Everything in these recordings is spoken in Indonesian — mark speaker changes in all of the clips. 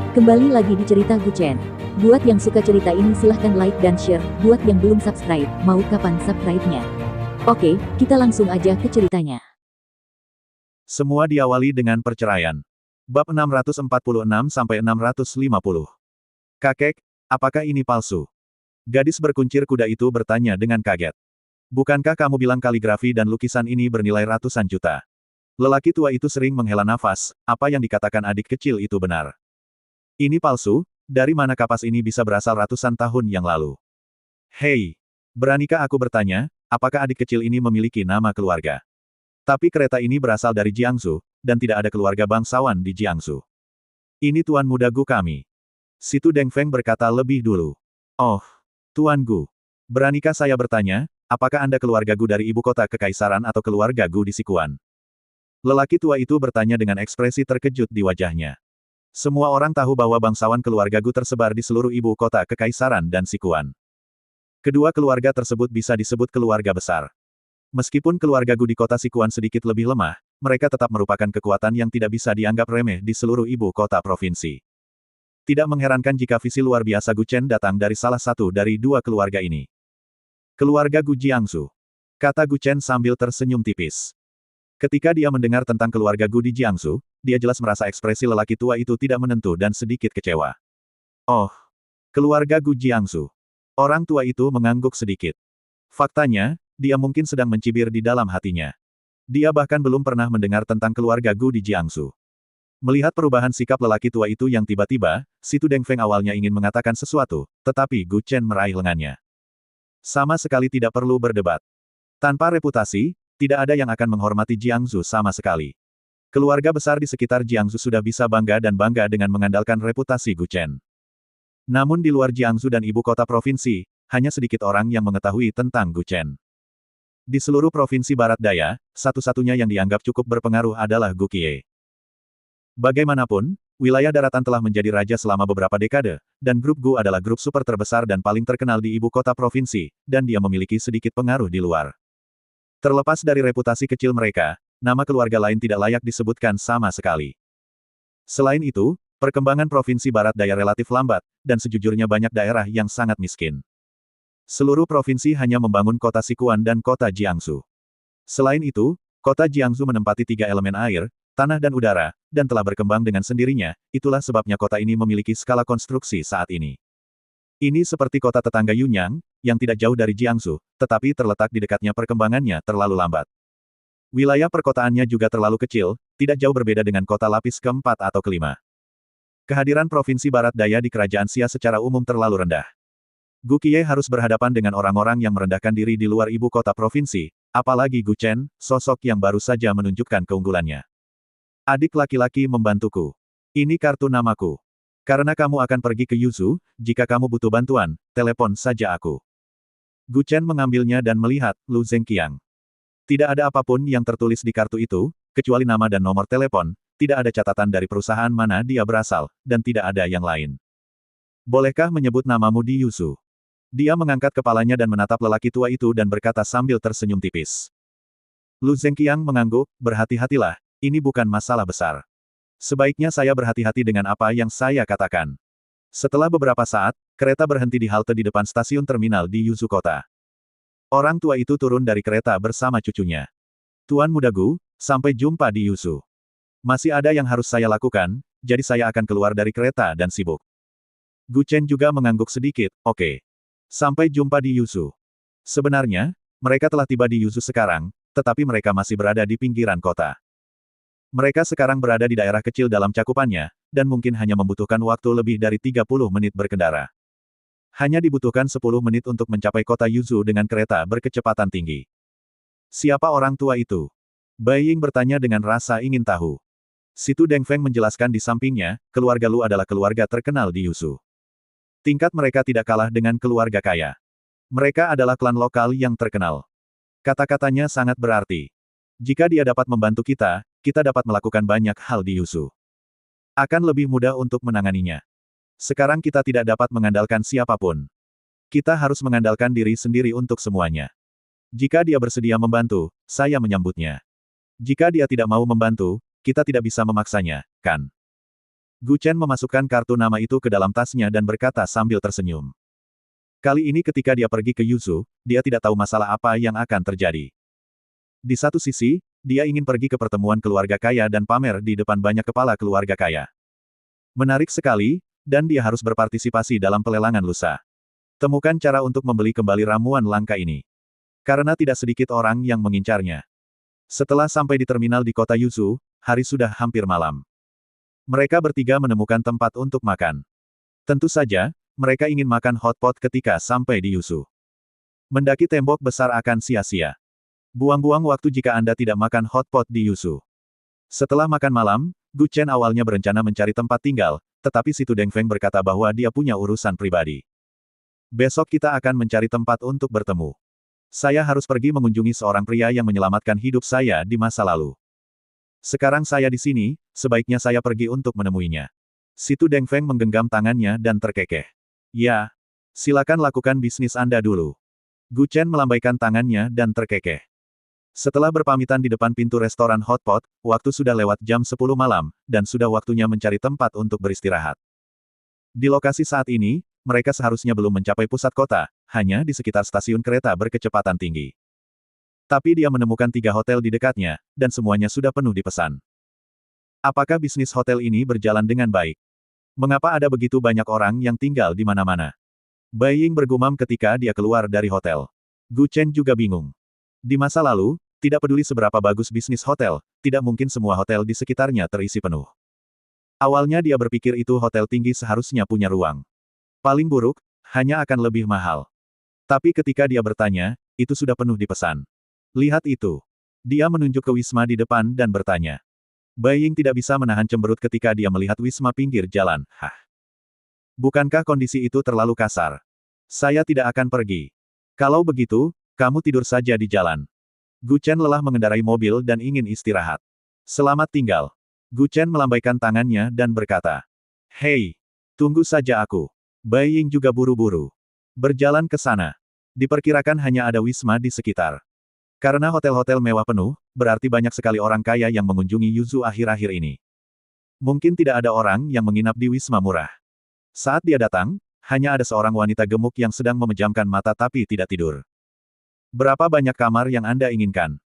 Speaker 1: Kembali lagi di cerita Guchen. Buat yang suka cerita ini silahkan like dan share. Buat yang belum subscribe, mau kapan subscribe-nya? Oke, kita langsung aja ke ceritanya.
Speaker 2: Semua diawali dengan perceraian. Bab 646-650. Kakek, apakah ini palsu? Gadis berkuncir kuda itu bertanya dengan kaget. Bukankah kamu bilang kaligrafi dan lukisan ini bernilai ratusan juta? Lelaki tua itu sering menghela nafas, apa yang dikatakan adik kecil itu benar. Ini palsu, dari mana kapas ini bisa berasal ratusan tahun yang lalu? Hei, beranikah aku bertanya, apakah adik kecil ini memiliki nama keluarga? Tapi kereta ini berasal dari Jiangsu, dan tidak ada keluarga bangsawan di Jiangsu. Ini Tuan Muda Gu kami. Situ Deng Feng berkata lebih dulu. Oh, Tuan Gu. Beranikah saya bertanya, apakah Anda keluarga Gu dari ibu kota kekaisaran atau keluarga Gu di Sikuan? Lelaki tua itu bertanya dengan ekspresi terkejut di wajahnya. Semua orang tahu bahwa bangsawan keluarga Gu tersebar di seluruh ibu kota kekaisaran dan Sikuan. Kedua keluarga tersebut bisa disebut keluarga besar. Meskipun keluarga Gu di kota Sikuan sedikit lebih lemah, mereka tetap merupakan kekuatan yang tidak bisa dianggap remeh di seluruh ibu kota provinsi. Tidak mengherankan jika visi luar biasa Gu Chen datang dari salah satu dari dua keluarga ini. Keluarga Gu Jiangsu, kata Gu Chen sambil tersenyum tipis. Ketika dia mendengar tentang keluarga Gu di Jiangsu, dia jelas merasa ekspresi lelaki tua itu tidak menentu dan sedikit kecewa. Oh, keluarga Gu Jiangsu. Orang tua itu mengangguk sedikit. Faktanya, dia mungkin sedang mencibir di dalam hatinya. Dia bahkan belum pernah mendengar tentang keluarga Gu di Jiangsu. Melihat perubahan sikap lelaki tua itu yang tiba-tiba, Situ Deng Feng awalnya ingin mengatakan sesuatu, tetapi Gu Chen meraih lengannya. Sama sekali tidak perlu berdebat. Tanpa reputasi, tidak ada yang akan menghormati Jiangsu sama sekali. Keluarga besar di sekitar Jiangsu sudah bisa bangga dan bangga dengan mengandalkan reputasi Gu Chen. Namun di luar Jiangsu dan ibu kota provinsi, hanya sedikit orang yang mengetahui tentang Gu Chen. Di seluruh provinsi Barat Daya, satu-satunya yang dianggap cukup berpengaruh adalah Gu Qiye. Bagaimanapun, wilayah daratan telah menjadi raja selama beberapa dekade, dan grup Gu adalah grup super terbesar dan paling terkenal di ibu kota provinsi, dan dia memiliki sedikit pengaruh di luar. Terlepas dari reputasi kecil mereka, nama keluarga lain tidak layak disebutkan sama sekali. Selain itu, perkembangan provinsi Barat Daya relatif lambat, dan sejujurnya banyak daerah yang sangat miskin. Seluruh provinsi hanya membangun kota Sikuan dan kota Jiangsu. Selain itu, kota Jiangsu menempati tiga elemen air, tanah dan udara, dan telah berkembang dengan sendirinya, itulah sebabnya kota ini memiliki skala konstruksi saat ini. Ini seperti kota tetangga Yunyang, yang tidak jauh dari Jiangsu, tetapi terletak di dekatnya perkembangannya terlalu lambat. Wilayah perkotaannya juga terlalu kecil, tidak jauh berbeda dengan kota lapis keempat atau kelima. Kehadiran Provinsi Barat Daya di Kerajaan Xia secara umum terlalu rendah. Gu Qiye harus berhadapan dengan orang-orang yang merendahkan diri di luar ibu kota provinsi, apalagi Gu Chen, sosok yang baru saja menunjukkan keunggulannya. Adik laki-laki membantuku. Ini kartu namaku. Karena kamu akan pergi ke Yuzhou, jika kamu butuh bantuan, telepon saja aku. Gu Chen mengambilnya dan melihat Lu Zengqiang. Tidak ada apapun yang tertulis di kartu itu, kecuali nama dan nomor telepon, tidak ada catatan dari perusahaan mana dia berasal, dan tidak ada yang lain. Bolehkah menyebut namamu di Yuzhou? Dia mengangkat kepalanya dan menatap lelaki tua itu dan berkata sambil tersenyum tipis. Lu Zengqiang mengangguk, berhati-hatilah, ini bukan masalah besar. Sebaiknya saya berhati-hati dengan apa yang saya katakan. Setelah beberapa saat, kereta berhenti di halte di depan stasiun terminal di Yuzhou kota. Orang tua itu turun dari kereta bersama cucunya. Tuan Muda Gu, sampai jumpa di Yuzhou. Masih ada yang harus saya lakukan, jadi saya akan keluar dari kereta dan sibuk. Gu Chen juga mengangguk sedikit, oke. Sampai jumpa di Yuzhou. Sebenarnya, mereka telah tiba di Yuzhou sekarang, tetapi mereka masih berada di pinggiran kota. Mereka sekarang berada di daerah kecil dalam cakupannya, dan mungkin hanya membutuhkan waktu lebih dari 30 menit berkendara. Hanya dibutuhkan 10 menit untuk mencapai kota Yuzhou dengan kereta berkecepatan tinggi. Siapa orang tua itu? Bai Ying bertanya dengan rasa ingin tahu. Situ Deng Feng menjelaskan di sampingnya, keluarga Lu adalah keluarga terkenal di Yuzhou. Tingkat mereka tidak kalah dengan keluarga kaya. Mereka adalah klan lokal yang terkenal. Kata-katanya sangat berarti. Jika dia dapat membantu kita, kita dapat melakukan banyak hal di Yuzhou. Akan lebih mudah untuk menanganinya. Sekarang kita tidak dapat mengandalkan siapapun. Kita harus mengandalkan diri sendiri untuk semuanya. Jika dia bersedia membantu, saya menyambutnya. Jika dia tidak mau membantu, kita tidak bisa memaksanya, kan? Gu Chen memasukkan kartu nama itu ke dalam tasnya dan berkata sambil tersenyum. Kali ini ketika dia pergi ke Yuzu, dia tidak tahu masalah apa yang akan terjadi. Di satu sisi, dia ingin pergi ke pertemuan keluarga kaya dan pamer di depan banyak kepala keluarga kaya. Menarik sekali, dan dia harus berpartisipasi dalam pelelangan lusa. Temukan cara untuk membeli kembali ramuan langka ini. Karena tidak sedikit orang yang mengincarnya. Setelah sampai di terminal di kota Yuzu, hari sudah hampir malam. Mereka bertiga menemukan tempat untuk makan. Tentu saja, mereka ingin makan hotpot ketika sampai di Yuzu. Mendaki tembok besar akan sia-sia. Buang-buang waktu jika Anda tidak makan hotpot di Yuzu. Setelah makan malam, Gu Chen awalnya berencana mencari tempat tinggal, tetapi si Tu Dengfeng berkata bahwa dia punya urusan pribadi. Besok kita akan mencari tempat untuk bertemu. Saya harus pergi mengunjungi seorang pria yang menyelamatkan hidup saya di masa lalu. Sekarang saya di sini, sebaiknya saya pergi untuk menemuinya. Si Tu Dengfeng menggenggam tangannya dan terkekeh. Ya, silakan lakukan bisnis Anda dulu. Gu Chen melambaikan tangannya dan terkekeh. Setelah berpamitan di depan pintu restoran hotpot, waktu sudah lewat jam 10 malam, dan sudah waktunya mencari tempat untuk beristirahat. Di lokasi saat ini, mereka seharusnya belum mencapai pusat kota, hanya di sekitar stasiun kereta berkecepatan tinggi. Tapi dia menemukan 3 hotel di dekatnya, dan semuanya sudah penuh dipesan. Apakah bisnis hotel ini berjalan dengan baik? Mengapa ada begitu banyak orang yang tinggal di mana-mana? Bai Ying bergumam ketika dia keluar dari hotel. Gu Chen juga bingung. Di masa lalu, tidak peduli seberapa bagus bisnis hotel, tidak mungkin semua hotel di sekitarnya terisi penuh. Awalnya dia berpikir itu hotel tinggi seharusnya punya ruang. Paling buruk, hanya akan lebih mahal. Tapi ketika dia bertanya, itu sudah penuh dipesan. Lihat itu. Dia menunjuk ke Wisma di depan dan bertanya. Bai Ying tidak bisa menahan cemberut ketika dia melihat Wisma pinggir jalan. Hah? Bukankah kondisi itu terlalu kasar? Saya tidak akan pergi. Kalau begitu, kamu tidur saja di jalan. Gu Chen lelah mengendarai mobil dan ingin istirahat. Selamat tinggal. Gu Chen melambaikan tangannya dan berkata. Hei, tunggu saja aku. Bai Ying juga buru-buru. Berjalan ke sana. Diperkirakan hanya ada wisma di sekitar. Karena hotel-hotel mewah penuh, berarti banyak sekali orang kaya yang mengunjungi Yuzu akhir-akhir ini. Mungkin tidak ada orang yang menginap di wisma murah. Saat dia datang, hanya ada seorang wanita gemuk yang sedang memejamkan mata tapi tidak tidur. Berapa banyak kamar yang Anda inginkan?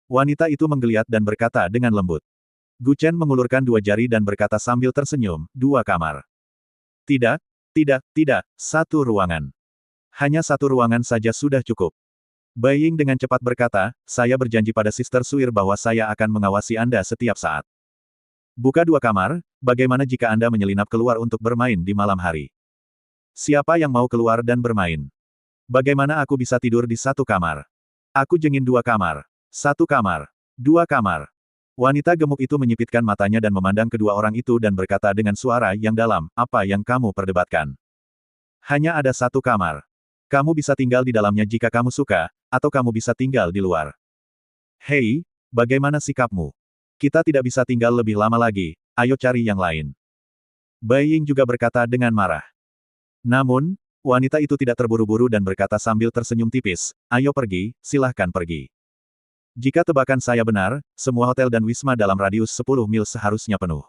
Speaker 2: Wanita itu menggeliat dan berkata dengan lembut. Gu Chen mengulurkan 2 jari dan berkata sambil tersenyum, 2 kamar. Tidak, tidak, 1 ruangan. Hanya 1 ruangan saja sudah cukup. Bai Ying dengan cepat berkata, saya berjanji pada Sister Suir bahwa saya akan mengawasi Anda setiap saat. Buka 2 kamar, bagaimana jika Anda menyelinap keluar untuk bermain di malam hari? Siapa yang mau keluar dan bermain? Bagaimana aku bisa tidur di 1 kamar? Aku jengin 2 kamar. 1 kamar. 2 kamar. Wanita gemuk itu menyipitkan matanya dan memandang kedua orang itu dan berkata dengan suara yang dalam, apa yang kamu perdebatkan? Hanya ada 1 kamar. Kamu bisa tinggal di dalamnya jika kamu suka, atau kamu bisa tinggal di luar. Hei, bagaimana sikapmu? Kita tidak bisa tinggal lebih lama lagi, ayo cari yang lain. Bai Ying juga berkata dengan marah. Namun, wanita itu tidak terburu-buru dan berkata sambil tersenyum tipis, ayo pergi, silahkan pergi. Jika tebakan saya benar, semua hotel dan wisma dalam radius 10 mil seharusnya penuh.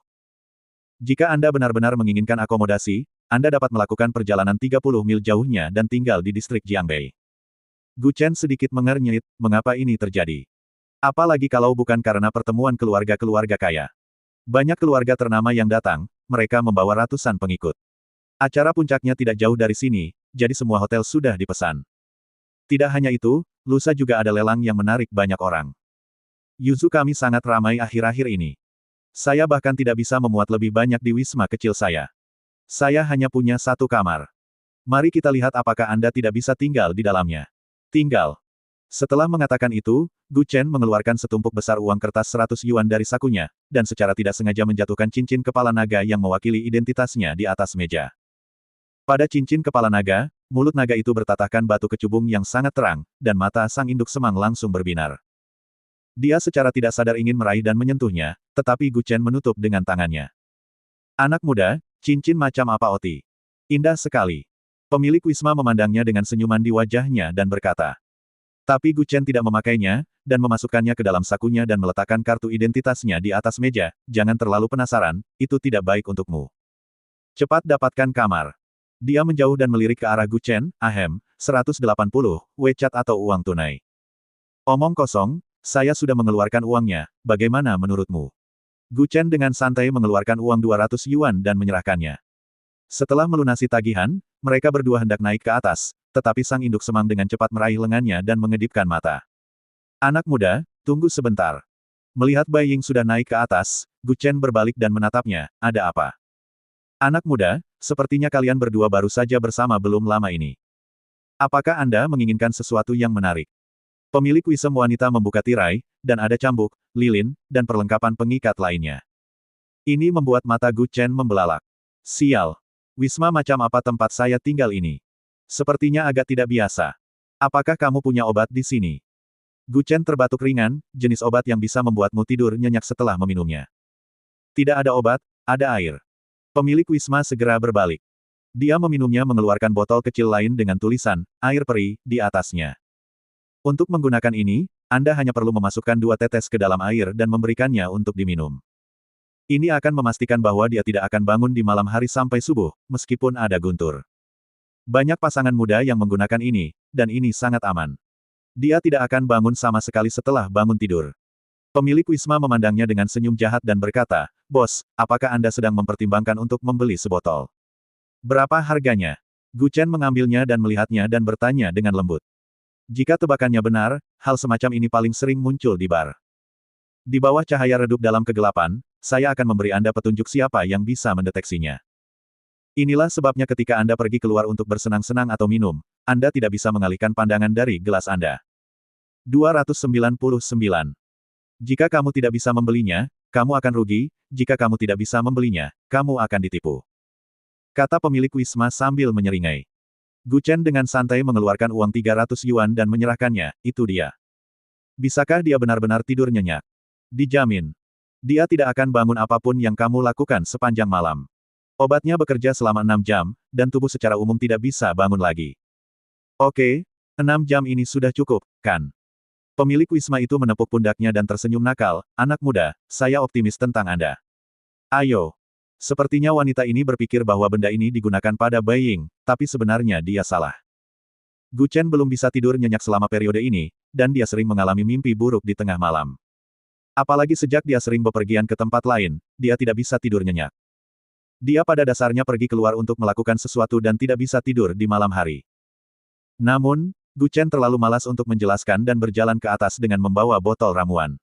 Speaker 2: Jika Anda benar-benar menginginkan akomodasi, Anda dapat melakukan perjalanan 30 mil jauhnya dan tinggal di distrik Jiangbei. Gu Chen sedikit mengernyit, mengapa ini terjadi? Apalagi kalau bukan karena pertemuan keluarga-keluarga kaya. Banyak keluarga ternama yang datang, mereka membawa ratusan pengikut. Acara puncaknya tidak jauh dari sini, jadi semua hotel sudah dipesan. Tidak hanya itu, lusa juga ada lelang yang menarik banyak orang. Yuzu kami sangat ramai akhir-akhir ini. Saya bahkan tidak bisa memuat lebih banyak di wisma kecil saya. Saya hanya punya 1 kamar. Mari kita lihat apakah Anda tidak bisa tinggal di dalamnya. Tinggal. Setelah mengatakan itu, Gu Chen mengeluarkan setumpuk besar uang kertas 100 yuan dari sakunya, dan secara tidak sengaja menjatuhkan cincin kepala naga yang mewakili identitasnya di atas meja. Pada cincin kepala naga, mulut naga itu bertatahkan batu kecubung yang sangat terang, dan mata sang induk semang langsung berbinar. Dia secara tidak sadar ingin meraih dan menyentuhnya, tetapi Gu Chen menutup dengan tangannya. Anak muda, cincin macam apa Oti? Indah sekali. Pemilik wisma memandangnya dengan senyuman di wajahnya dan berkata. Tapi Gu Chen tidak memakainya, dan memasukkannya ke dalam sakunya dan meletakkan kartu identitasnya di atas meja. Jangan terlalu penasaran, itu tidak baik untukmu. Cepat dapatkan kamar. Dia menjauh dan melirik ke arah Gu Chen, 180, WeChat atau uang tunai. Omong kosong, saya sudah mengeluarkan uangnya, bagaimana menurutmu? Gu Chen dengan santai mengeluarkan uang 200 yuan dan menyerahkannya. Setelah melunasi tagihan, mereka berdua hendak naik ke atas, tetapi sang induk semang dengan cepat meraih lengannya dan mengedipkan mata. Anak muda, tunggu sebentar. Melihat Bai Ying sudah naik ke atas, Gu Chen berbalik dan menatapnya, ada apa? Anak muda, sepertinya kalian berdua baru saja bersama belum lama ini. Apakah Anda menginginkan sesuatu yang menarik? Pemilik wisem wanita membuka tirai, dan ada cambuk, lilin, dan perlengkapan pengikat lainnya. Ini membuat mata Gu Chen membelalak. Sial! Wisma macam apa tempat saya tinggal ini? Sepertinya agak tidak biasa. Apakah kamu punya obat di sini? Gu Chen terbatuk ringan, jenis obat yang bisa membuatmu tidur nyenyak setelah meminumnya. Tidak ada obat, ada air. Pemilik wisma segera berbalik. Dia meminumnya mengeluarkan botol kecil lain dengan tulisan, air peri, di atasnya. Untuk menggunakan ini, Anda hanya perlu memasukkan 2 tetes ke dalam air dan memberikannya untuk diminum. Ini akan memastikan bahwa dia tidak akan bangun di malam hari sampai subuh, meskipun ada guntur. Banyak pasangan muda yang menggunakan ini, dan ini sangat aman. Dia tidak akan bangun sama sekali setelah bangun tidur. Pemilik wisma memandangnya dengan senyum jahat dan berkata, "Bos, apakah Anda sedang mempertimbangkan untuk membeli sebotol? Berapa harganya?" Gu Chen mengambilnya dan melihatnya dan bertanya dengan lembut. Jika tebakannya benar, hal semacam ini paling sering muncul di bar. Di bawah cahaya redup dalam kegelapan, saya akan memberi Anda petunjuk siapa yang bisa mendeteksinya. Inilah sebabnya ketika Anda pergi keluar untuk bersenang-senang atau minum, Anda tidak bisa mengalihkan pandangan dari gelas Anda. 299. Jika kamu tidak bisa membelinya, kamu akan rugi, jika kamu tidak bisa membelinya, kamu akan ditipu. Kata pemilik wisma sambil menyeringai. Gu Chen dengan santai mengeluarkan uang 300 yuan dan menyerahkannya, itu dia. Bisakah dia benar-benar tidur nyenyak? Dijamin. Dia tidak akan bangun apapun yang kamu lakukan sepanjang malam. Obatnya bekerja selama 6 jam, dan tubuh secara umum tidak bisa bangun lagi. Oke, 6 jam ini sudah cukup, kan? Pemilik wisma itu menepuk pundaknya dan tersenyum nakal, anak muda, saya optimis tentang Anda. Ayo. Sepertinya wanita ini berpikir bahwa benda ini digunakan pada Bai Ying, tapi sebenarnya dia salah. Gu Chen belum bisa tidur nyenyak selama periode ini, dan dia sering mengalami mimpi buruk di tengah malam. Apalagi sejak dia sering bepergian ke tempat lain, dia tidak bisa tidur nyenyak. Dia pada dasarnya pergi keluar untuk melakukan sesuatu dan tidak bisa tidur di malam hari. Namun, Gu Chen terlalu malas untuk menjelaskan dan berjalan ke atas dengan membawa botol ramuan.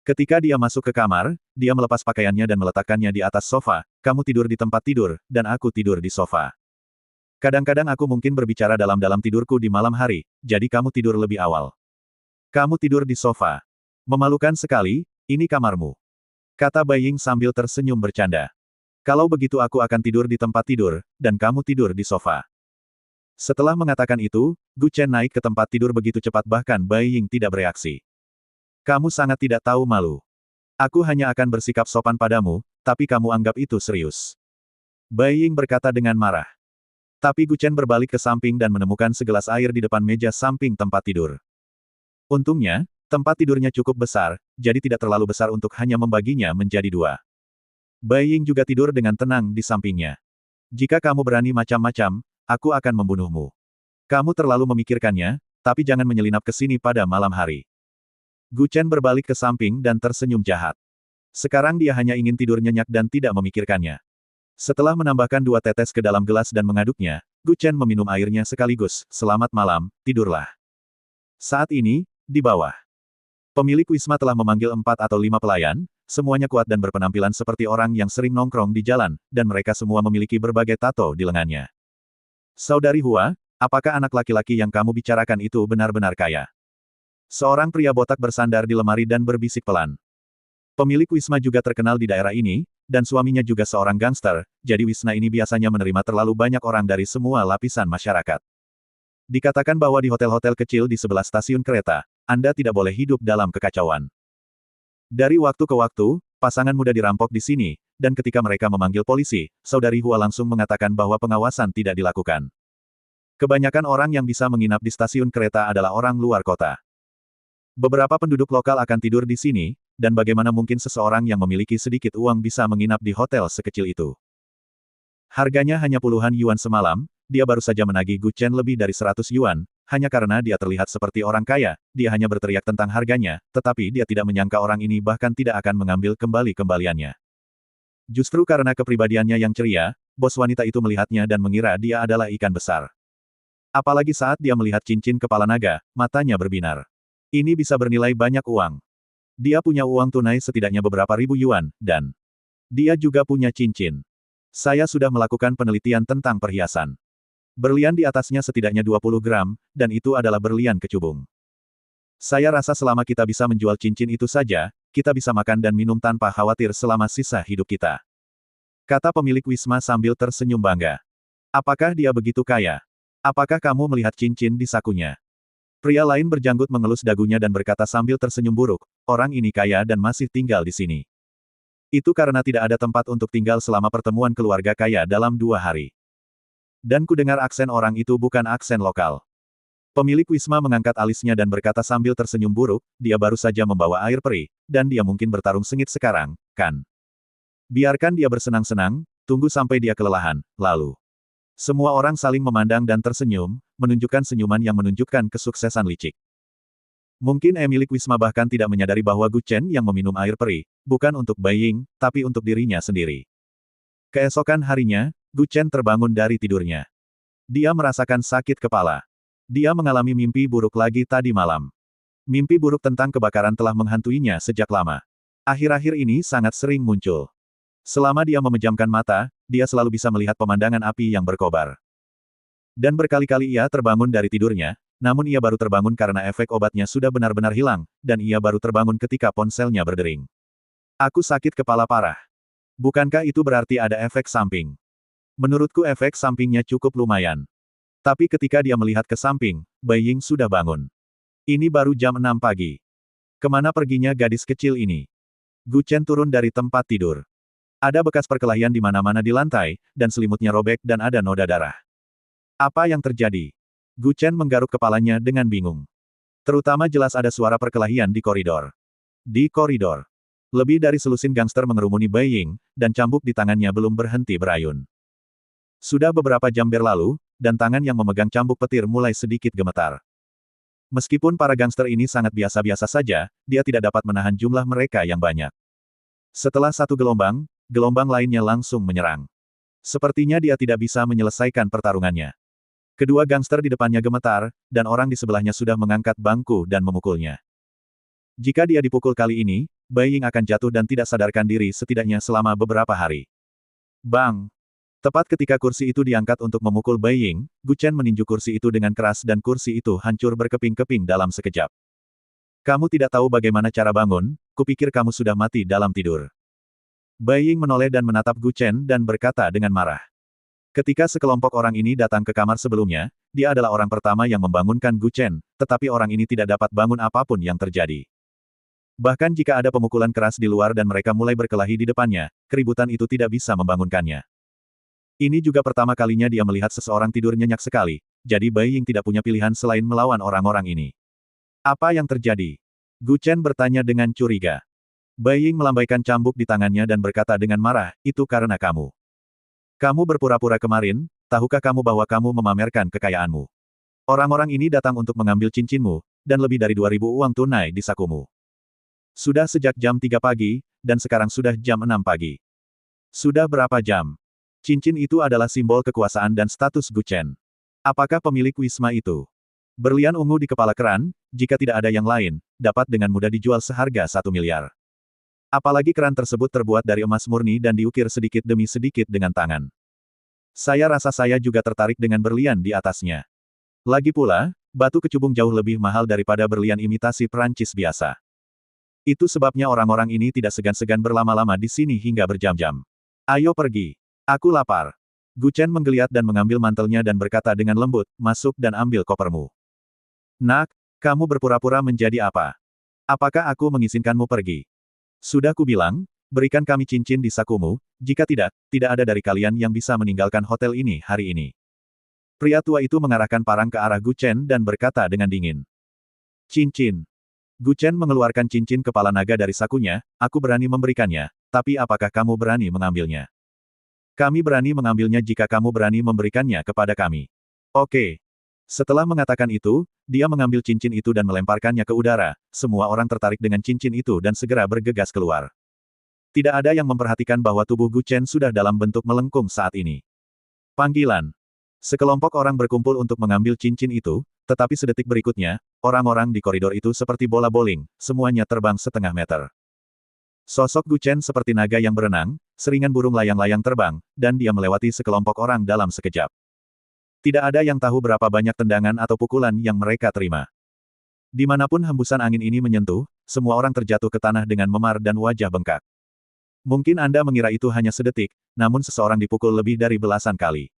Speaker 2: Ketika dia masuk ke kamar, dia melepas pakaiannya dan meletakkannya di atas sofa. Kamu tidur di tempat tidur, dan aku tidur di sofa. Kadang-kadang aku mungkin berbicara dalam-dalam tidurku di malam hari, jadi kamu tidur lebih awal. Kamu tidur di sofa. Memalukan sekali, ini kamarmu. Kata Bai Ying sambil tersenyum bercanda. Kalau begitu aku akan tidur di tempat tidur, dan kamu tidur di sofa. Setelah mengatakan itu, Gu Chen naik ke tempat tidur begitu cepat bahkan Bai Ying tidak bereaksi. Kamu sangat tidak tahu malu. Aku hanya akan bersikap sopan padamu, tapi kamu anggap itu serius. Bai Ying berkata dengan marah. Tapi Gu Chen berbalik ke samping dan menemukan segelas air di depan meja samping tempat tidur. Untungnya, tempat tidurnya cukup besar, jadi tidak terlalu besar untuk hanya membaginya menjadi 2. Bai Ying juga tidur dengan tenang di sampingnya. Jika kamu berani macam-macam, aku akan membunuhmu. Kamu terlalu memikirkannya, tapi jangan menyelinap ke sini pada malam hari. Gu Chen berbalik ke samping dan tersenyum jahat. Sekarang dia hanya ingin tidur nyenyak dan tidak memikirkannya. Setelah menambahkan 2 tetes ke dalam gelas dan mengaduknya, Gu Chen meminum airnya sekaligus. Selamat malam, tidurlah. Saat ini, di bawah. Pemilik wisma telah memanggil 4 atau 5 pelayan, semuanya kuat dan berpenampilan seperti orang yang sering nongkrong di jalan, dan mereka semua memiliki berbagai tato di lengannya. Saudari Hua, apakah anak laki-laki yang kamu bicarakan itu benar-benar kaya? Seorang pria botak bersandar di lemari dan berbisik pelan. Pemilik wisma juga terkenal di daerah ini, dan suaminya juga seorang gangster, jadi wisma ini biasanya menerima terlalu banyak orang dari semua lapisan masyarakat. Dikatakan bahwa di hotel-hotel kecil di sebelah stasiun kereta, Anda tidak boleh hidup dalam kekacauan. Dari waktu ke waktu, pasangan muda dirampok di sini, dan ketika mereka memanggil polisi, saudari Hua langsung mengatakan bahwa pengawasan tidak dilakukan. Kebanyakan orang yang bisa menginap di stasiun kereta adalah orang luar kota. Beberapa penduduk lokal akan tidur di sini, dan bagaimana mungkin seseorang yang memiliki sedikit uang bisa menginap di hotel sekecil itu? Harganya hanya puluhan yuan semalam, dia baru saja menagih Gu Chen lebih dari 100 yuan, hanya karena dia terlihat seperti orang kaya, dia hanya berteriak tentang harganya, tetapi dia tidak menyangka orang ini bahkan tidak akan mengambil kembali kembaliannya. Justru karena kepribadiannya yang ceria, bos wanita itu melihatnya dan mengira dia adalah ikan besar. Apalagi saat dia melihat cincin kepala naga, matanya berbinar. Ini bisa bernilai banyak uang. Dia punya uang tunai setidaknya beberapa ribu yuan, dan dia juga punya cincin. Saya sudah melakukan penelitian tentang perhiasan. Berlian di atasnya setidaknya 20 gram, dan itu adalah berlian kecubung. Saya rasa selama kita bisa menjual cincin itu saja, kita bisa makan dan minum tanpa khawatir selama sisa hidup kita. Kata pemilik Wisma sambil tersenyum bangga. Apakah dia begitu kaya? Apakah kamu melihat cincin di sakunya? Pria lain berjanggut mengelus dagunya dan berkata sambil tersenyum buruk, orang ini kaya dan masih tinggal di sini. Itu karena tidak ada tempat untuk tinggal selama pertemuan keluarga kaya dalam 2 hari. Dan ku dengar aksen orang itu bukan aksen lokal. Pemilik Wisma mengangkat alisnya dan berkata sambil tersenyum buruk, dia baru saja membawa air peri, dan dia mungkin bertarung sengit sekarang, kan? Biarkan dia bersenang-senang, tunggu sampai dia kelelahan, lalu. Semua orang saling memandang dan tersenyum, menunjukkan senyuman yang menunjukkan kesuksesan licik. Mungkin emilik Wisma bahkan tidak menyadari bahwa Gu Chen yang meminum air peri, bukan untuk Bai Ying, tapi untuk dirinya sendiri. Keesokan harinya, Gu Chen terbangun dari tidurnya. Dia merasakan sakit kepala. Dia mengalami mimpi buruk lagi tadi malam. Mimpi buruk tentang kebakaran telah menghantuinya sejak lama. Akhir-akhir ini sangat sering muncul. Selama dia memejamkan mata, dia selalu bisa melihat pemandangan api yang berkobar. Dan berkali-kali ia terbangun dari tidurnya, namun ia baru terbangun karena efek obatnya sudah benar-benar hilang, dan ia baru terbangun ketika ponselnya berdering. Aku sakit kepala parah. Bukankah itu berarti ada efek samping? Menurutku efek sampingnya cukup lumayan. Tapi ketika dia melihat ke samping, Bai Ying sudah bangun. Ini baru jam 6 pagi. Kemana perginya gadis kecil ini? Gu Chen turun dari tempat tidur. Ada bekas perkelahian di mana-mana di lantai, dan selimutnya robek dan ada noda darah. Apa yang terjadi? Gu Chen menggaruk kepalanya dengan bingung. Terutama jelas ada suara perkelahian di koridor. Di koridor. Lebih dari selusin gangster mengerumuni Bai Ying, dan cambuk di tangannya belum berhenti berayun. Sudah beberapa jam berlalu, dan tangan yang memegang cambuk petir mulai sedikit gemetar. Meskipun para gangster ini sangat biasa-biasa saja, dia tidak dapat menahan jumlah mereka yang banyak. Setelah satu gelombang, gelombang lainnya langsung menyerang. Sepertinya dia tidak bisa menyelesaikan pertarungannya. Kedua gangster di depannya gemetar, dan orang di sebelahnya sudah mengangkat bangku dan memukulnya. Jika dia dipukul kali ini, Bai Ying akan jatuh dan tidak sadarkan diri setidaknya selama beberapa hari. Bang! Tepat ketika kursi itu diangkat untuk memukul Bai Ying, Gu Chen meninju kursi itu dengan keras dan kursi itu hancur berkeping-keping dalam sekejap. Kamu tidak tahu bagaimana cara bangun, kupikir kamu sudah mati dalam tidur. Bai Ying menoleh dan menatap Gu Chen dan berkata dengan marah. Ketika sekelompok orang ini datang ke kamar sebelumnya, dia adalah orang pertama yang membangunkan Gu Chen, tetapi orang ini tidak dapat bangun apapun yang terjadi. Bahkan jika ada pemukulan keras di luar dan mereka mulai berkelahi di depannya, keributan itu tidak bisa membangunkannya. Ini juga pertama kalinya dia melihat seseorang tidur nyenyak sekali, jadi Bai Ying tidak punya pilihan selain melawan orang-orang ini. Apa yang terjadi? Gu Chen bertanya dengan curiga. Bai Ying melambaikan cambuk di tangannya dan berkata dengan marah, itu karena kamu. Kamu berpura-pura kemarin, tahukah kamu bahwa kamu memamerkan kekayaanmu? Orang-orang ini datang untuk mengambil cincinmu, dan lebih dari 2.000 uang tunai di sakumu. Sudah sejak jam 3 pagi, dan sekarang sudah jam 6 pagi. Sudah berapa jam? Cincin itu adalah simbol kekuasaan dan status Gu Chen. Apakah pemilik Wisma itu? Berlian ungu di kepala keran, jika tidak ada yang lain, dapat dengan mudah dijual seharga 1 miliar. Apalagi keran tersebut terbuat dari emas murni dan diukir sedikit demi sedikit dengan tangan. Saya rasa saya juga tertarik dengan berlian di atasnya. Lagi pula, batu kecubung jauh lebih mahal daripada berlian imitasi Prancis biasa. Itu sebabnya orang-orang ini tidak segan-segan berlama-lama di sini hingga berjam-jam. Ayo pergi. Aku lapar. Gu Chen menggeliat dan mengambil mantelnya dan berkata dengan lembut, masuk dan ambil kopermu. Nak, kamu berpura-pura menjadi apa? Apakah aku mengizinkanmu pergi? Sudah kubilang, berikan kami cincin di sakumu, jika tidak, tidak ada dari kalian yang bisa meninggalkan hotel ini hari ini. Pria tua itu mengarahkan parang ke arah Gu Chen dan berkata dengan dingin. Cincin. Gu Chen mengeluarkan cincin kepala naga dari sakunya, aku berani memberikannya, tapi apakah kamu berani mengambilnya? Kami berani mengambilnya jika kamu berani memberikannya kepada kami. Oke. Setelah mengatakan itu, dia mengambil cincin itu dan melemparkannya ke udara, semua orang tertarik dengan cincin itu dan segera bergegas keluar. Tidak ada yang memperhatikan bahwa tubuh Gu Chen sudah dalam bentuk melengkung saat ini. Panggilan. Sekelompok orang berkumpul untuk mengambil cincin itu, tetapi sedetik berikutnya, orang-orang di koridor itu seperti bola bowling, semuanya terbang setengah meter. Sosok Gu Chen seperti naga yang berenang, seringan burung layang-layang terbang, dan dia melewati sekelompok orang dalam sekejap. Tidak ada yang tahu berapa banyak tendangan atau pukulan yang mereka terima. Dimanapun hembusan angin ini menyentuh, semua orang terjatuh ke tanah dengan memar dan wajah bengkak. Mungkin Anda mengira itu hanya sedetik, namun seseorang dipukul lebih dari belasan kali.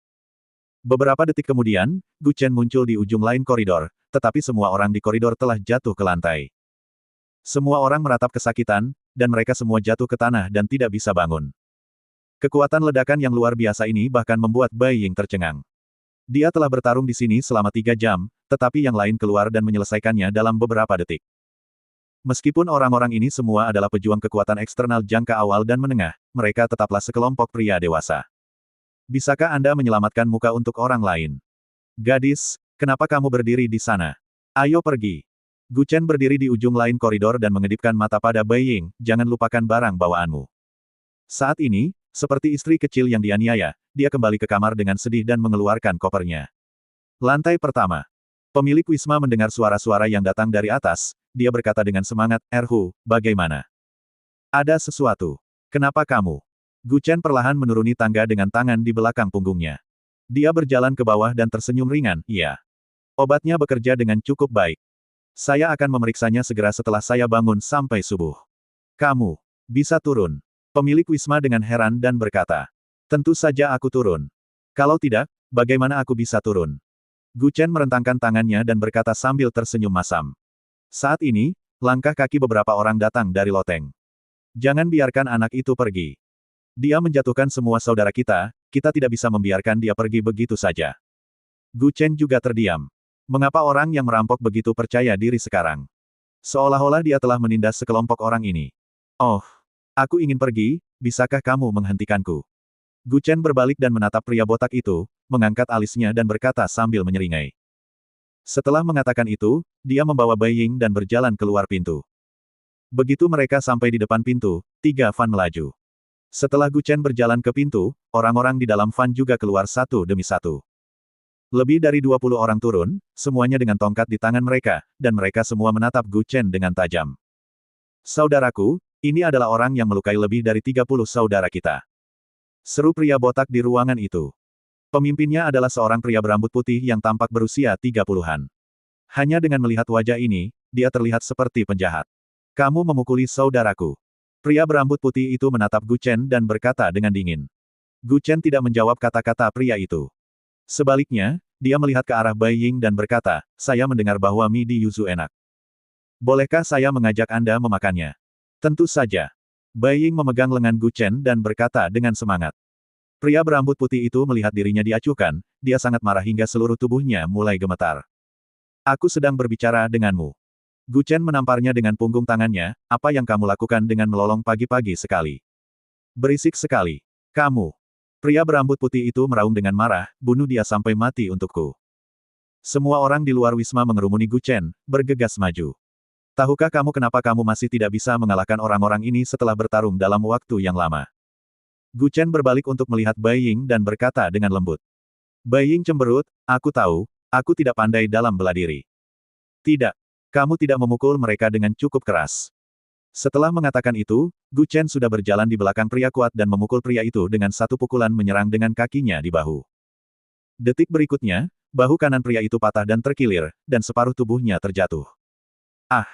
Speaker 2: Beberapa detik kemudian, Gu Chen muncul di ujung lain koridor, tetapi semua orang di koridor telah jatuh ke lantai. Semua orang meratap kesakitan, dan mereka semua jatuh ke tanah dan tidak bisa bangun. Kekuatan ledakan yang luar biasa ini bahkan membuat Bai Ying tercengang. Dia telah bertarung di sini selama 3 jam, tetapi yang lain keluar dan menyelesaikannya dalam beberapa detik. Meskipun orang-orang ini semua adalah pejuang kekuatan eksternal jangka awal dan menengah, mereka tetaplah sekelompok pria dewasa. Bisakah Anda menyelamatkan muka untuk orang lain? Gadis, kenapa kamu berdiri di sana? Ayo pergi. Gu Chen berdiri di ujung lain koridor dan mengedipkan mata pada Bai Ying, jangan lupakan barang bawaanmu. Saat ini, seperti istri kecil yang dianiaya, dia kembali ke kamar dengan sedih dan mengeluarkan kopernya. Lantai pertama. Pemilik Wisma mendengar suara-suara yang datang dari atas, dia berkata dengan semangat, Erhu, bagaimana? Ada sesuatu. Kenapa kamu? Gu Chen perlahan menuruni tangga dengan tangan di belakang punggungnya. Dia berjalan ke bawah dan tersenyum ringan, iya. Obatnya bekerja dengan cukup baik. Saya akan memeriksanya segera setelah saya bangun sampai subuh. Kamu bisa turun. Pemilik Wisma dengan heran dan berkata. Tentu saja aku turun. Kalau tidak, bagaimana aku bisa turun? Gu Chen merentangkan tangannya dan berkata sambil tersenyum masam. Saat ini, langkah kaki beberapa orang datang dari loteng. Jangan biarkan anak itu pergi. Dia menjatuhkan semua saudara kita tidak bisa membiarkan dia pergi begitu saja. Gu Chen juga terdiam. Mengapa orang yang merampok begitu percaya diri sekarang? Seolah-olah dia telah menindas sekelompok orang ini. Oh, aku ingin pergi, bisakah kamu menghentikanku? Gu Chen berbalik dan menatap pria botak itu, mengangkat alisnya dan berkata sambil menyeringai. Setelah mengatakan itu, dia membawa Bai Ying dan berjalan keluar pintu. Begitu mereka sampai di depan pintu, 3 van melaju. Setelah Gu Chen berjalan ke pintu, orang-orang di dalam van juga keluar satu demi satu. Lebih dari 20 orang turun, semuanya dengan tongkat di tangan mereka, dan mereka semua menatap Gu Chen dengan tajam. Saudaraku, ini adalah orang yang melukai lebih dari 30 saudara kita. Seru pria botak di ruangan itu. Pemimpinnya adalah seorang pria berambut putih yang tampak berusia 30-an. Hanya dengan melihat wajah ini, dia terlihat seperti penjahat. Kamu memukuli saudaraku. Pria berambut putih itu menatap Gu Chen dan berkata dengan dingin. Gu Chen tidak menjawab kata-kata pria itu. Sebaliknya, dia melihat ke arah Bai Ying dan berkata, saya mendengar bahwa mie di yuzu enak. Bolehkah saya mengajak Anda memakannya? Tentu saja. Bai Ying memegang lengan Gu Chen dan berkata dengan semangat. Pria berambut putih itu melihat dirinya diacuhkan, dia sangat marah hingga seluruh tubuhnya mulai gemetar. Aku sedang berbicara denganmu. Gu Chen menamparnya dengan punggung tangannya, apa yang kamu lakukan dengan melolong pagi-pagi sekali? Berisik sekali. Kamu. Pria berambut putih itu meraung dengan marah, bunuh dia sampai mati untukku. Semua orang di luar wisma mengerumuni Gu Chen, bergegas maju. Tahukah kamu kenapa kamu masih tidak bisa mengalahkan orang-orang ini setelah bertarung dalam waktu yang lama? Gu Chen berbalik untuk melihat Bai Ying dan berkata dengan lembut. Bai Ying cemberut, aku tahu, aku tidak pandai dalam bela diri. Tidak. Kamu tidak memukul mereka dengan cukup keras. Setelah mengatakan itu, Gu Chen sudah berjalan di belakang pria kuat dan memukul pria itu dengan satu pukulan menyerang dengan kakinya di bahu. Detik berikutnya, bahu kanan pria itu patah dan terkilir, dan separuh tubuhnya terjatuh. Ah!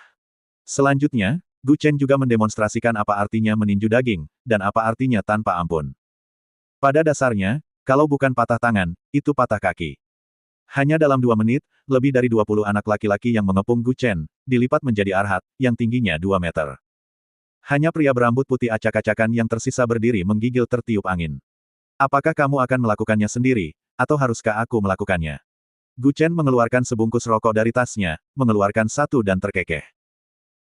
Speaker 2: Selanjutnya, Gu Chen juga mendemonstrasikan apa artinya meninju daging, dan apa artinya tanpa ampun. Pada dasarnya, kalau bukan patah tangan, itu patah kaki. Hanya dalam 2 menit, lebih dari 20 anak laki-laki yang mengepung Gu Chen, dilipat menjadi arhat, yang tingginya 2 meter. Hanya pria berambut putih acak-acakan yang tersisa berdiri menggigil tertiup angin. Apakah kamu akan melakukannya sendiri, atau haruskah aku melakukannya? Gu Chen mengeluarkan sebungkus rokok dari tasnya, mengeluarkan satu dan terkekeh.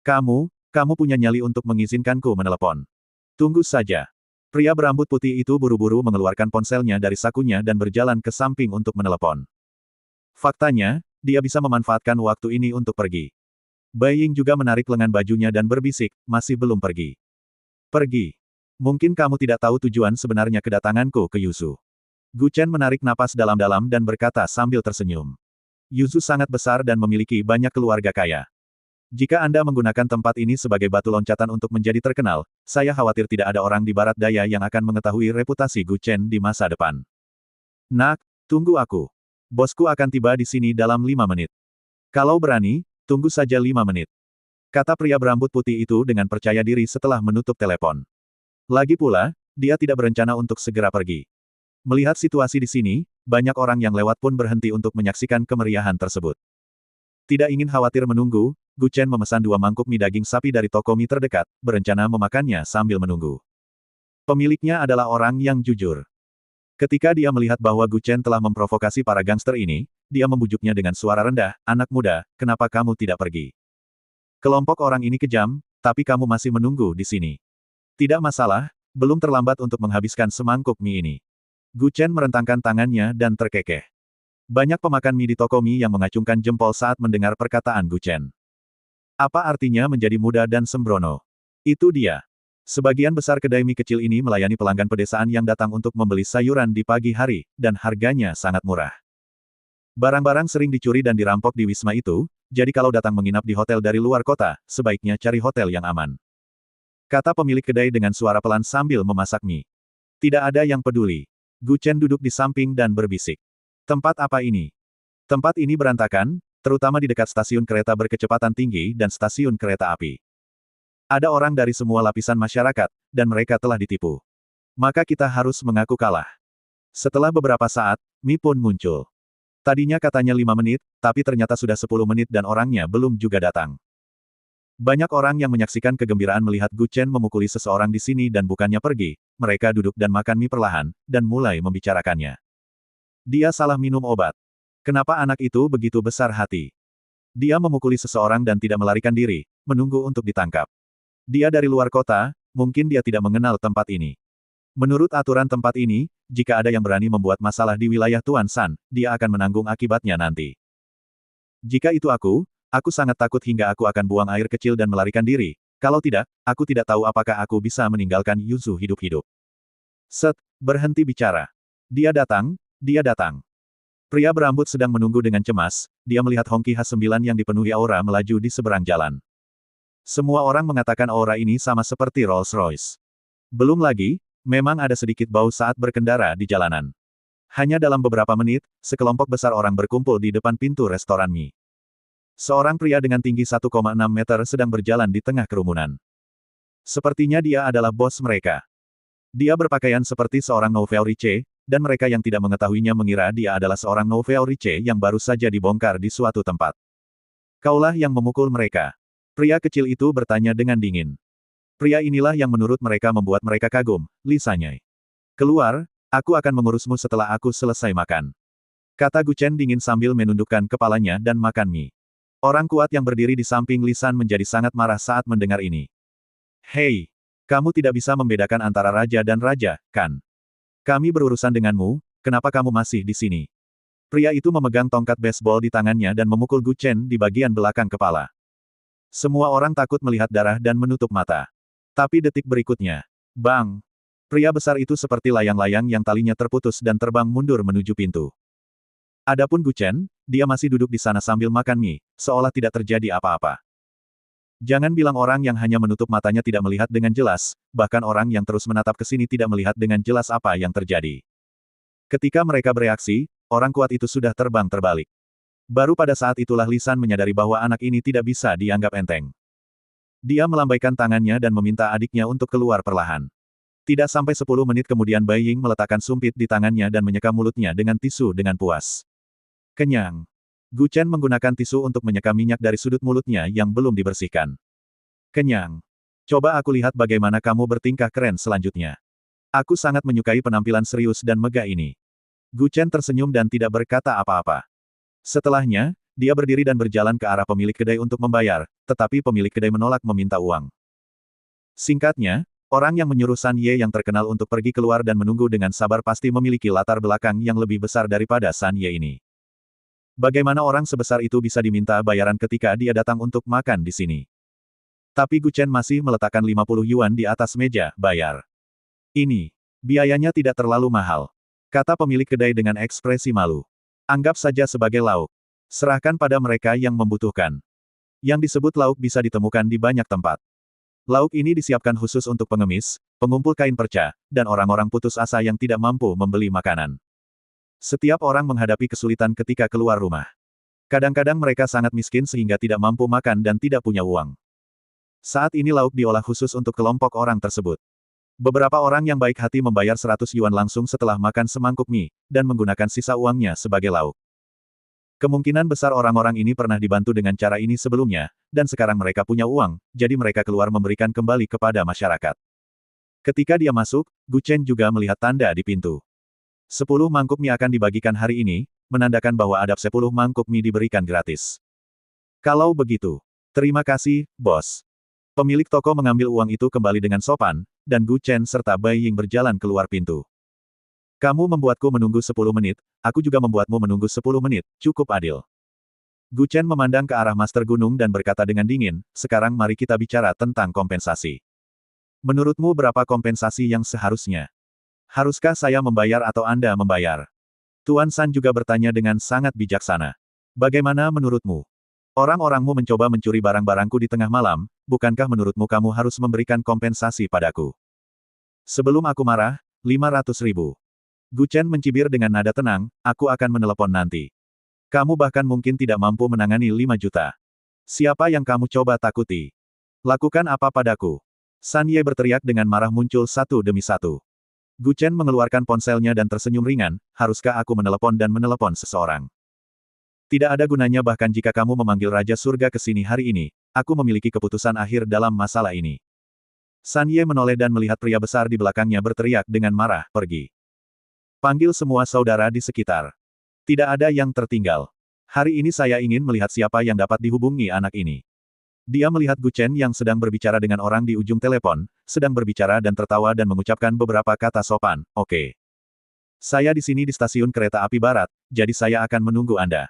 Speaker 2: Kamu punya nyali untuk mengizinkanku menelepon. Tunggu saja. Pria berambut putih itu buru-buru mengeluarkan ponselnya dari sakunya dan berjalan ke samping untuk menelepon. Faktanya, dia bisa memanfaatkan waktu ini untuk pergi. Bai Ying juga menarik lengan bajunya dan berbisik, masih belum pergi. Pergi. Mungkin kamu tidak tahu tujuan sebenarnya kedatanganku ke Yuzu. Gu Chen menarik napas dalam-dalam dan berkata sambil tersenyum. Yuzu sangat besar dan memiliki banyak keluarga kaya. Jika Anda menggunakan tempat ini sebagai batu loncatan untuk menjadi terkenal, saya khawatir tidak ada orang di barat daya yang akan mengetahui reputasi Gu Chen di masa depan. Nak, tunggu aku. Bosku akan tiba di sini dalam 5 menit. Kalau berani, tunggu saja 5 menit. Kata pria berambut putih itu dengan percaya diri setelah menutup telepon. Lagi pula, dia tidak berencana untuk segera pergi. Melihat situasi di sini, banyak orang yang lewat pun berhenti untuk menyaksikan kemeriahan tersebut. Tidak ingin khawatir menunggu, Gu Chen memesan 2 mangkuk mie daging sapi dari toko mie terdekat, berencana memakannya sambil menunggu. Pemiliknya adalah orang yang jujur. Ketika dia melihat bahwa Gu Chen telah memprovokasi para gangster ini, dia membujuknya dengan suara rendah, "Anak muda, kenapa kamu tidak pergi? Kelompok orang ini kejam, tapi kamu masih menunggu di sini. Tidak masalah, belum terlambat untuk menghabiskan semangkuk mie ini." Gu Chen merentangkan tangannya dan terkekeh. Banyak pemakan mie di toko mie yang mengacungkan jempol saat mendengar perkataan Gu Chen. Apa artinya menjadi muda dan sembrono? Itu dia. Sebagian besar kedai mie kecil ini melayani pelanggan pedesaan yang datang untuk membeli sayuran di pagi hari, dan harganya sangat murah. Barang-barang sering dicuri dan dirampok di wisma itu, jadi kalau datang menginap di hotel dari luar kota, sebaiknya cari hotel yang aman. Kata pemilik kedai dengan suara pelan sambil memasak mie. Tidak ada yang peduli. Gu Chen duduk di samping dan berbisik. Tempat apa ini? Tempat ini berantakan, terutama di dekat stasiun kereta berkecepatan tinggi dan stasiun kereta api. Ada orang dari semua lapisan masyarakat, dan mereka telah ditipu. Maka kita harus mengaku kalah. Setelah beberapa saat, mie pun muncul. Tadinya katanya 5 menit, tapi ternyata sudah 10 menit dan orangnya belum juga datang. Banyak orang yang menyaksikan kegembiraan melihat Gu Chen memukuli seseorang di sini dan bukannya pergi, mereka duduk dan makan mie perlahan, dan mulai membicarakannya. Dia salah minum obat. Kenapa anak itu begitu besar hati? Dia memukuli seseorang dan tidak melarikan diri, menunggu untuk ditangkap. Dia dari luar kota, mungkin dia tidak mengenal tempat ini. Menurut aturan tempat ini, jika ada yang berani membuat masalah di wilayah Tuan San, dia akan menanggung akibatnya nanti. Jika itu aku sangat takut hingga aku akan buang air kecil dan melarikan diri. Kalau tidak, aku tidak tahu apakah aku bisa meninggalkan Yuzu hidup-hidup. Berhenti bicara. Dia datang, dia datang. Pria berambut sedang menunggu dengan cemas, dia melihat Hongqi H9 yang dipenuhi aura melaju di seberang jalan. Semua orang mengatakan aura ini sama seperti Rolls-Royce. Belum lagi, memang ada sedikit bau saat berkendara di jalanan. Hanya dalam beberapa menit, sekelompok besar orang berkumpul di depan pintu restoran mie. Seorang pria dengan tinggi 1,6 meter sedang berjalan di tengah kerumunan. Sepertinya dia adalah bos mereka. Dia berpakaian seperti seorang Nouveau Riche, dan mereka yang tidak mengetahuinya mengira dia adalah seorang Nouveau Riche yang baru saja dibongkar di suatu tempat. Kaulah yang memukul mereka. Pria kecil itu bertanya dengan dingin. Pria inilah yang menurut mereka membuat mereka kagum, Li Sanyai. Keluar, aku akan mengurusmu setelah aku selesai makan. Kata Gu Chen dingin sambil menundukkan kepalanya dan makan mie. Orang kuat yang berdiri di samping Li San menjadi sangat marah saat mendengar ini. Hei, kamu tidak bisa membedakan antara raja dan raja, kan? Kami berurusan denganmu, kenapa kamu masih di sini? Pria itu memegang tongkat baseball di tangannya dan memukul Gu Chen di bagian belakang kepala. Semua orang takut melihat darah dan menutup mata. Tapi detik berikutnya, bang! Pria besar itu seperti layang-layang yang talinya terputus dan terbang mundur menuju pintu. Adapun Gu Chen, dia masih duduk di sana sambil makan mie, seolah tidak terjadi apa-apa. Jangan bilang orang yang hanya menutup matanya tidak melihat dengan jelas, bahkan orang yang terus menatap ke sini tidak melihat dengan jelas apa yang terjadi. Ketika mereka bereaksi, orang kuat itu sudah terbang terbalik. Baru pada saat itulah Li San menyadari bahwa anak ini tidak bisa dianggap enteng. Dia melambaikan tangannya dan meminta adiknya untuk keluar perlahan. Tidak sampai 10 menit kemudian Bai Ying meletakkan sumpit di tangannya dan menyeka mulutnya dengan tisu dengan puas. Kenyang. Gu Chen menggunakan tisu untuk menyeka minyak dari sudut mulutnya yang belum dibersihkan. Kenyang. Coba aku lihat bagaimana kamu bertingkah keren selanjutnya. Aku sangat menyukai penampilan serius dan megah ini. Gu Chen tersenyum dan tidak berkata apa-apa. Setelahnya, dia berdiri dan berjalan ke arah pemilik kedai untuk membayar, tetapi pemilik kedai menolak meminta uang. Singkatnya, orang yang menyuruh San Ye yang terkenal untuk pergi keluar dan menunggu dengan sabar pasti memiliki latar belakang yang lebih besar daripada San Ye ini. Bagaimana orang sebesar itu bisa diminta bayaran ketika dia datang untuk makan di sini? Tapi Gu Chen masih meletakkan 50 yuan di atas meja, bayar. Ini, biayanya tidak terlalu mahal, kata pemilik kedai dengan ekspresi malu. Anggap saja sebagai lauk. Serahkan pada mereka yang membutuhkan. Yang disebut lauk bisa ditemukan di banyak tempat. Lauk ini disiapkan khusus untuk pengemis, pengumpul kain perca, dan orang-orang putus asa yang tidak mampu membeli makanan. Setiap orang menghadapi kesulitan ketika keluar rumah. Kadang-kadang mereka sangat miskin sehingga tidak mampu makan dan tidak punya uang. Saat ini lauk diolah khusus untuk kelompok orang tersebut. Beberapa orang yang baik hati membayar 100 yuan langsung setelah makan semangkuk mie, dan menggunakan sisa uangnya sebagai lauk. Kemungkinan besar orang-orang ini pernah dibantu dengan cara ini sebelumnya, dan sekarang mereka punya uang, jadi mereka keluar memberikan kembali kepada masyarakat. Ketika dia masuk, Gu Chen juga melihat tanda di pintu. 10 mangkuk mie akan dibagikan hari ini, menandakan bahwa ada 10 mangkuk mie diberikan gratis. Kalau begitu, terima kasih, bos. Pemilik toko mengambil uang itu kembali dengan sopan, dan Gu Chen serta Bai Ying berjalan keluar pintu. Kamu membuatku menunggu 10 menit, aku juga membuatmu menunggu 10 menit, cukup adil. Gu Chen memandang ke arah Master Gunung dan berkata dengan dingin, sekarang mari kita bicara tentang kompensasi. Menurutmu berapa kompensasi yang seharusnya? Haruskah saya membayar atau Anda membayar? Tuan San juga bertanya dengan sangat bijaksana. Bagaimana menurutmu? Orang-orangmu mencoba mencuri barang-barangku di tengah malam, bukankah menurutmu kamu harus memberikan kompensasi padaku? Sebelum aku marah, 500.000. Gu Chen mencibir dengan nada tenang, aku akan menelepon nanti. Kamu bahkan mungkin tidak mampu menangani 5 juta. Siapa yang kamu coba takuti? Lakukan apa padaku? San Ye berteriak dengan marah muncul satu demi satu. Gu Chen mengeluarkan ponselnya dan tersenyum ringan, haruskah aku menelepon dan menelepon seseorang? Tidak ada gunanya bahkan jika kamu memanggil Raja Surga ke sini hari ini, aku memiliki keputusan akhir dalam masalah ini. San Ye menoleh dan melihat pria besar di belakangnya berteriak dengan marah, pergi. Panggil semua saudara di sekitar. Tidak ada yang tertinggal. Hari ini saya ingin melihat siapa yang dapat dihubungi anak ini. Dia melihat Gu Chen yang sedang berbicara dengan orang di ujung telepon, sedang berbicara dan tertawa dan mengucapkan beberapa kata sopan, oke. Saya di sini di stasiun kereta api barat, jadi saya akan menunggu Anda.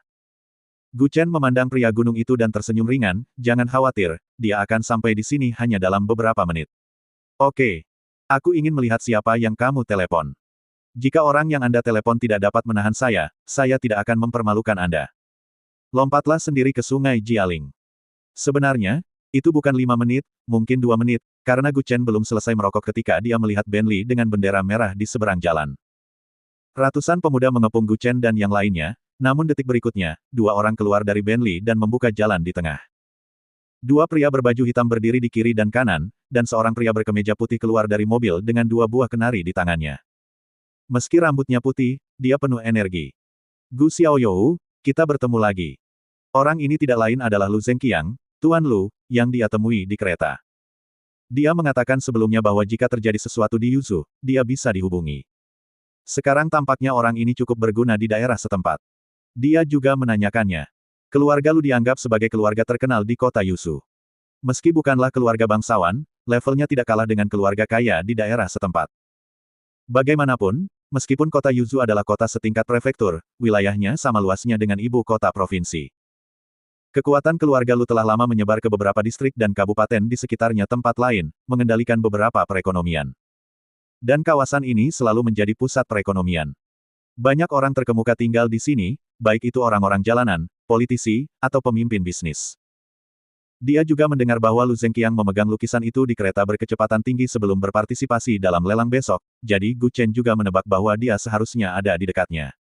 Speaker 2: Gu Chen memandang pria gunung itu dan tersenyum ringan, jangan khawatir, dia akan sampai di sini hanya dalam beberapa menit. Oke. Aku ingin melihat siapa yang kamu telepon. Jika orang yang Anda telepon tidak dapat menahan saya tidak akan mempermalukan Anda. Lompatlah sendiri ke sungai Jialing. Sebenarnya, itu bukan 5 menit, mungkin 2 menit, karena Gu Chen belum selesai merokok ketika dia melihat Bentley dengan bendera merah di seberang jalan. Ratusan pemuda mengepung Gu Chen dan yang lainnya, namun detik berikutnya, 2 orang keluar dari Bentley dan membuka jalan di tengah. 2 pria berbaju hitam berdiri di kiri dan kanan, dan seorang pria berkemeja putih keluar dari mobil dengan 2 buah kenari di tangannya. Meski rambutnya putih, dia penuh energi. Gu Xiaoyou, kita bertemu lagi. Orang ini tidak lain adalah Lu Zengqiang, Tuan Lu, yang dia temui di kereta. Dia mengatakan sebelumnya bahwa jika terjadi sesuatu di Yuzhou, dia bisa dihubungi. Sekarang tampaknya orang ini cukup berguna di daerah setempat. Dia juga menanyakannya. Keluarga Lu dianggap sebagai keluarga terkenal di kota Yuzhou. Meski bukanlah keluarga bangsawan, levelnya tidak kalah dengan keluarga kaya di daerah setempat. Bagaimanapun, meskipun kota Yuzhou adalah kota setingkat prefektur, wilayahnya sama luasnya dengan ibu kota provinsi. Kekuatan keluarga Lu telah lama menyebar ke beberapa distrik dan kabupaten di sekitarnya tempat lain, mengendalikan beberapa perekonomian. Dan kawasan ini selalu menjadi pusat perekonomian. Banyak orang terkemuka tinggal di sini, baik itu orang-orang jalanan, politisi, atau pemimpin bisnis. Dia juga mendengar bahwa Lu Zengqiang memegang lukisan itu di kereta berkecepatan tinggi sebelum berpartisipasi dalam lelang besok, jadi Gu Chen juga menebak bahwa dia seharusnya ada di dekatnya.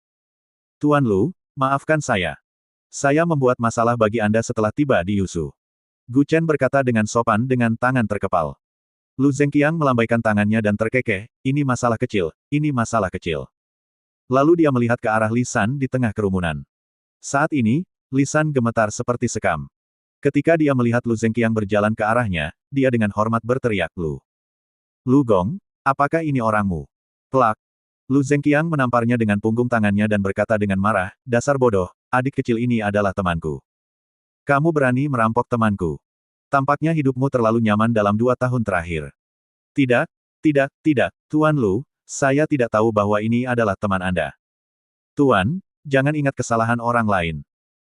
Speaker 2: Tuan Lu, maafkan saya. Saya membuat masalah bagi Anda setelah tiba di Yuzhou. Gu Chen berkata dengan sopan dengan tangan terkepal. Lu Zengqiang melambaikan tangannya dan terkekeh, ini masalah kecil, ini masalah kecil. Lalu dia melihat ke arah Li San di tengah kerumunan. Saat ini, Li San gemetar seperti sekam. Ketika dia melihat Lu Zengqiang berjalan ke arahnya, dia dengan hormat berteriak, Lu. Lu Gong, apakah ini orangmu? Plak. Lu Zengqiang menamparnya dengan punggung tangannya dan berkata dengan marah, dasar bodoh, adik kecil ini adalah temanku. Kamu berani merampok temanku. Tampaknya hidupmu terlalu nyaman dalam 2 tahun terakhir. Tidak, tidak, Tuan Lu, saya tidak tahu bahwa ini adalah teman Anda. Tuan, jangan ingat kesalahan orang lain.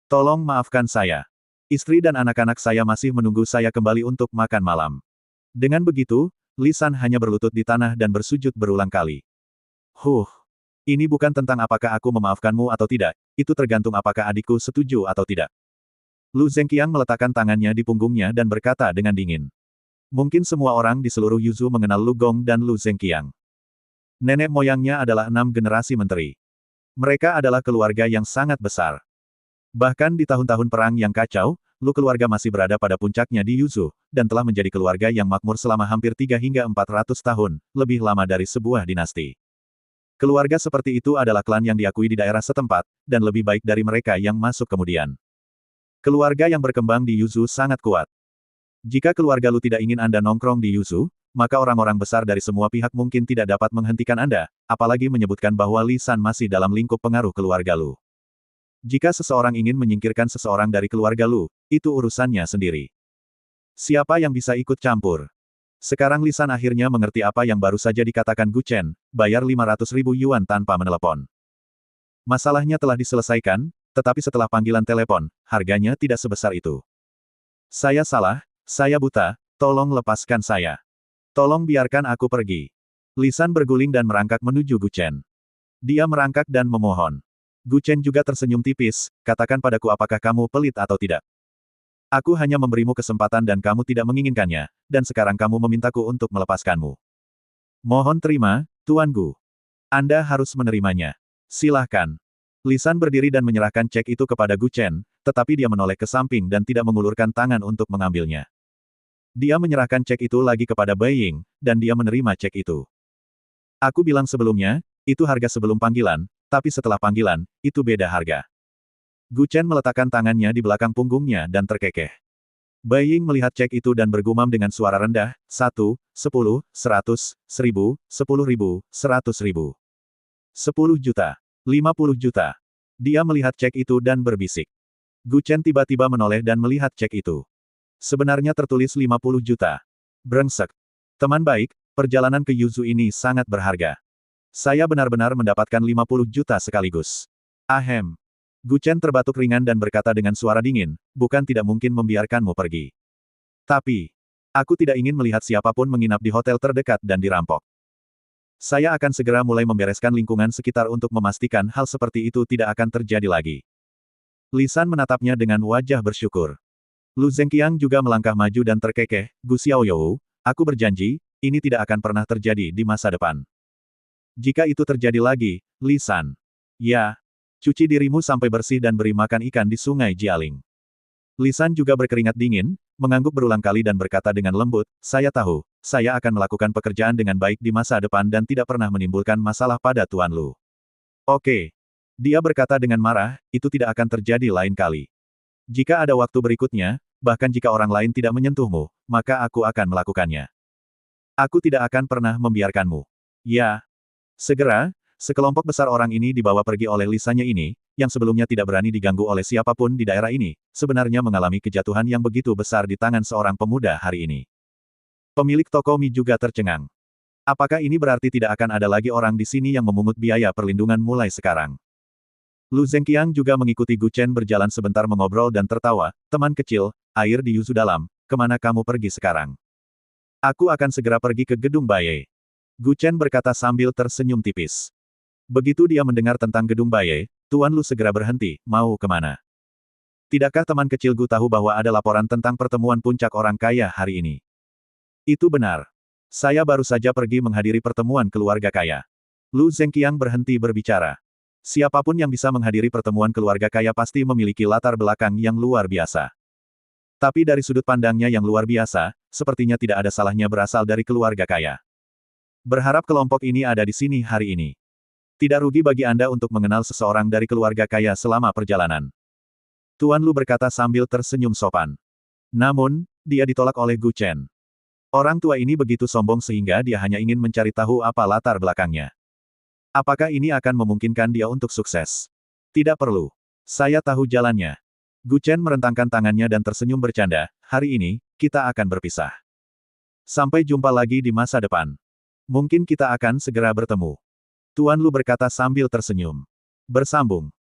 Speaker 2: Tolong maafkan saya. Istri dan anak-anak saya masih menunggu saya kembali untuk makan malam. Dengan begitu, Li San hanya berlutut di tanah dan bersujud berulang kali. Ini bukan tentang apakah aku memaafkanmu atau tidak, itu tergantung apakah adikku setuju atau tidak. Lu Zengqiang meletakkan tangannya di punggungnya dan berkata dengan dingin. Mungkin semua orang di seluruh Yuzu mengenal Lu Gong dan Lu Zengqiang. Nenek moyangnya adalah 6 generasi menteri. Mereka adalah keluarga yang sangat besar. Bahkan di tahun-tahun perang yang kacau, Lu keluarga masih berada pada puncaknya di Yuzu, dan telah menjadi keluarga yang makmur selama hampir 3 hingga 400 tahun, lebih lama dari sebuah dinasti. Keluarga seperti itu adalah klan yang diakui di daerah setempat, dan lebih baik dari mereka yang masuk kemudian. Keluarga yang berkembang di Yuzu sangat kuat. Jika keluarga Lu tidak ingin Anda nongkrong di Yuzu, maka orang-orang besar dari semua pihak mungkin tidak dapat menghentikan Anda, apalagi menyebutkan bahwa Li San masih dalam lingkup pengaruh keluarga Lu. Jika seseorang ingin menyingkirkan seseorang dari keluarga Lu, itu urusannya sendiri. Siapa yang bisa ikut campur? Sekarang Li San akhirnya mengerti apa yang baru saja dikatakan Gu Chen, bayar 500.000 yuan tanpa menelepon. Masalahnya telah diselesaikan, tetapi setelah panggilan telepon, harganya tidak sebesar itu. Saya salah, saya buta, tolong lepaskan saya. Tolong biarkan aku pergi. Li San berguling dan merangkak menuju Gu Chen. Dia merangkak dan memohon. Gu Chen juga tersenyum tipis, katakan padaku apakah kamu pelit atau tidak. Aku hanya memberimu kesempatan dan kamu tidak menginginkannya, dan sekarang kamu memintaku untuk melepaskanmu. Mohon terima, Tuan Gu. Anda harus menerimanya. Silahkan. Li San berdiri dan menyerahkan cek itu kepada Gu Chen, tetapi dia menoleh ke samping dan tidak mengulurkan tangan untuk mengambilnya. Dia menyerahkan cek itu lagi kepada Bai Ying, dan dia menerima cek itu. Aku bilang sebelumnya, itu harga sebelum panggilan, tapi setelah panggilan, itu beda harga. Gu Chen meletakkan tangannya di belakang punggungnya dan terkekeh. Bai Ying melihat cek itu dan bergumam dengan suara rendah, 1, 10, 100, 1000, 10.000, 100.000. 10 juta. 50 juta. Dia melihat cek itu dan berbisik. Gu Chen tiba-tiba menoleh dan melihat cek itu. Sebenarnya tertulis 50 juta. Brengsek. Teman baik, perjalanan ke Yuzu ini sangat berharga. Saya benar-benar mendapatkan 50 juta sekaligus. Ahem. Gu Chen terbatuk ringan dan berkata dengan suara dingin, bukan tidak mungkin membiarkanmu pergi. Tapi, aku tidak ingin melihat siapapun menginap di hotel terdekat dan dirampok. Saya akan segera mulai membereskan lingkungan sekitar untuk memastikan hal seperti itu tidak akan terjadi lagi. Li San menatapnya dengan wajah bersyukur. Lu Zengqiang juga melangkah maju dan terkekeh, Gu Xiaoyou, aku berjanji, ini tidak akan pernah terjadi di masa depan. Jika itu terjadi lagi, Li San. Ya. Cuci dirimu sampai bersih dan beri makan ikan di sungai Jialing. Li San juga berkeringat dingin, mengangguk berulang kali dan berkata dengan lembut, saya tahu, saya akan melakukan pekerjaan dengan baik di masa depan dan tidak pernah menimbulkan masalah pada Tuan Lu. Oke. Dia berkata dengan marah, itu tidak akan terjadi lain kali. Jika ada waktu berikutnya, bahkan jika orang lain tidak menyentuhmu, maka aku akan melakukannya. Aku tidak akan pernah membiarkanmu. Ya. Segera, sekelompok besar orang ini dibawa pergi oleh lisannya ini, yang sebelumnya tidak berani diganggu oleh siapapun di daerah ini, sebenarnya mengalami kejatuhan yang begitu besar di tangan seorang pemuda hari ini. Pemilik toko mie juga tercengang. Apakah ini berarti tidak akan ada lagi orang di sini yang memungut biaya perlindungan mulai sekarang? Lu Zengqiang juga mengikuti Gu Chen berjalan sebentar mengobrol dan tertawa, teman kecil, air di Yuzu dalam, kemana kamu pergi sekarang? Aku akan segera pergi ke gedung Baye. Gu Chen berkata sambil tersenyum tipis. Begitu dia mendengar tentang gedung Baye, Tuan Lu segera berhenti, mau kemana? Tidakkah teman kecil Gu tahu bahwa ada laporan tentang pertemuan puncak orang kaya hari ini? Itu benar. Saya baru saja pergi menghadiri pertemuan keluarga kaya. Lu Zengqiang berhenti berbicara. Siapapun yang bisa menghadiri pertemuan keluarga kaya pasti memiliki latar belakang yang luar biasa. Tapi dari sudut pandangnya yang luar biasa, sepertinya tidak ada salahnya berasal dari keluarga kaya. Berharap kelompok ini ada di sini hari ini. Tidak rugi bagi Anda untuk mengenal seseorang dari keluarga kaya selama perjalanan. Tuan Lu berkata sambil tersenyum sopan. Namun, dia ditolak oleh Gu Chen. Orang tua ini begitu sombong sehingga dia hanya ingin mencari tahu apa latar belakangnya. Apakah ini akan memungkinkan dia untuk sukses? Tidak perlu. Saya tahu jalannya. Gu Chen merentangkan tangannya dan tersenyum bercanda, hari ini, kita akan berpisah. Sampai jumpa lagi di masa depan. Mungkin kita akan segera bertemu. Tuan Lu berkata sambil tersenyum. Bersambung.